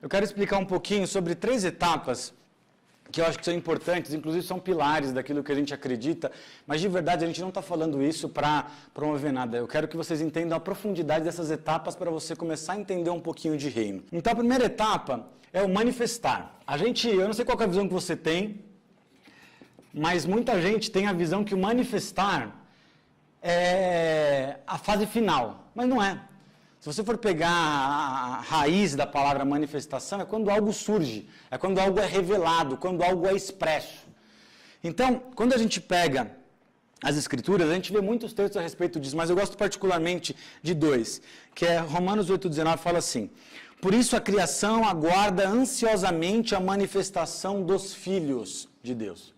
Eu quero explicar um pouquinho sobre 3 etapas que eu acho que são importantes, inclusive são pilares daquilo que a gente acredita, mas de verdade a gente não está falando isso para promover nada. Eu quero que vocês entendam a profundidade dessas etapas para você começar a entender um pouquinho de reino. Então a primeira etapa é o manifestar. Eu não sei qual é a visão que você tem, mas muita gente tem a visão que o manifestar é a fase final, mas não é. Se você for pegar a raiz da palavra manifestação, é quando algo surge, é quando algo é revelado, quando algo é expresso. Então, quando a gente pega as Escrituras, a gente vê muitos textos a respeito disso, mas eu gosto particularmente de 2, que é Romanos 8,19, fala assim: por isso a criação aguarda ansiosamente a manifestação dos filhos de Deus.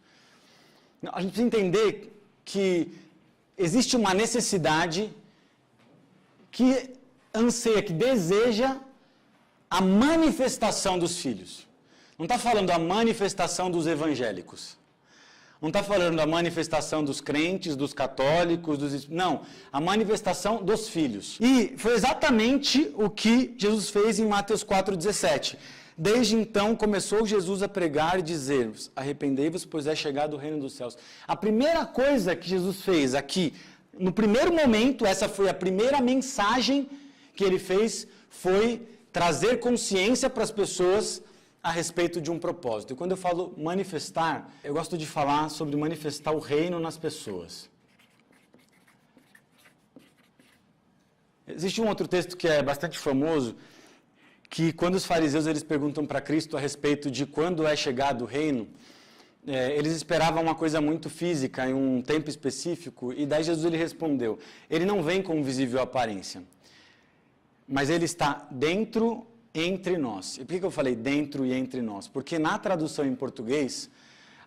A gente precisa entender que existe uma necessidade que anseia, que deseja a manifestação dos filhos. Não está falando da manifestação dos evangélicos. Não está falando da manifestação dos crentes, dos católicos, não. A manifestação dos filhos. E foi exatamente o que Jesus fez em Mateus 4,17. Desde então começou Jesus a pregar e dizer: arrependei-vos, pois é chegado o reino dos céus. A primeira coisa que Jesus fez aqui, no primeiro momento, essa foi a primeira mensagem que ele fez, foi trazer consciência para as pessoas a respeito de um propósito. E quando eu falo manifestar, eu gosto de falar sobre manifestar o reino nas pessoas. Existe um outro texto que é bastante famoso, que quando os fariseus eles perguntam para Cristo a respeito de quando é chegado o reino, eles esperavam uma coisa muito física, em um tempo específico, e daí Jesus ele respondeu: ele não vem com visível aparência, mas ele está dentro, entre nós. E por que eu falei dentro e entre nós? Porque na tradução em português,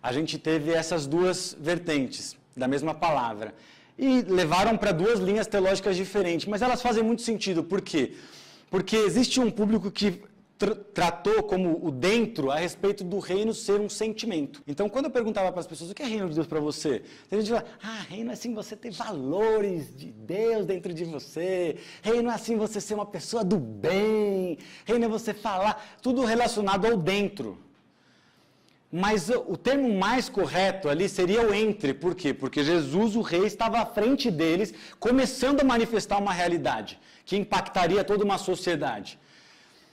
a gente teve essas duas vertentes da mesma palavra. E levaram para 2 linhas teológicas diferentes, mas elas fazem muito sentido. Por quê? Porque existe um público que tratou como o dentro a respeito do reino ser um sentimento. Então, quando eu perguntava para as pessoas: o que é reino de Deus para você? Tem gente que fala: reino é assim você ter valores de Deus dentro de você. Reino é assim você ser uma pessoa do bem. Reino é você falar, tudo relacionado ao dentro. Mas o termo mais correto ali seria o entre. Por quê? Porque Jesus, o rei, estava à frente deles, começando a manifestar uma realidade que impactaria toda uma sociedade.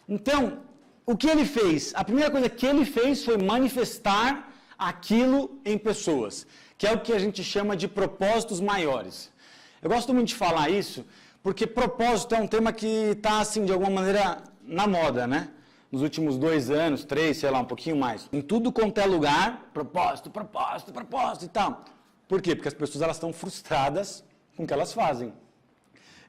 Então, o que ele fez? A primeira coisa que ele fez foi manifestar aquilo em pessoas, que é o que a gente chama de propósitos maiores. Eu gosto muito de falar isso, porque propósito é um tema que está, assim, de alguma maneira na moda, né? Nos últimos 2 anos, 3, sei lá, um pouquinho mais. Em tudo quanto é lugar, propósito, propósito, propósito e tal. Por quê? Porque as pessoas elas estão frustradas com o que elas fazem.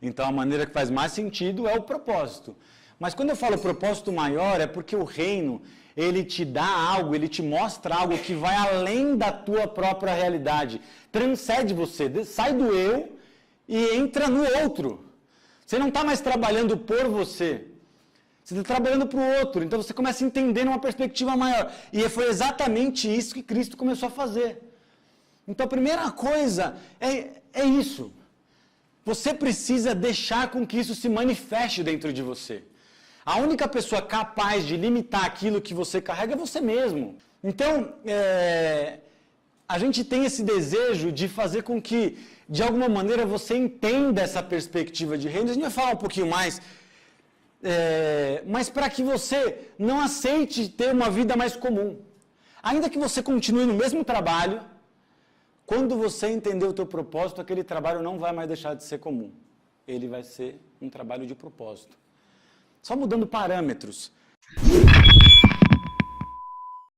Então, a maneira que faz mais sentido é o propósito. Mas quando eu falo propósito maior, é porque o reino, ele te dá algo, ele te mostra algo que vai além da tua própria realidade. Transcende você, sai do eu e entra no outro. Você não está mais trabalhando por você, você está trabalhando para o outro. Então você começa a entender numa perspectiva maior. E foi exatamente isso que Cristo começou a fazer. Então a primeira coisa é isso. Você precisa deixar com que isso se manifeste dentro de você. A única pessoa capaz de limitar aquilo que você carrega é você mesmo. Então, a gente tem esse desejo de fazer com que, de alguma maneira, você entenda essa perspectiva de reino. A gente vai falar um pouquinho mais, mas para que você não aceite ter uma vida mais comum. Ainda que você continue no mesmo trabalho, quando você entender o teu propósito, aquele trabalho não vai mais deixar de ser comum. Ele vai ser um trabalho de propósito. Só mudando parâmetros.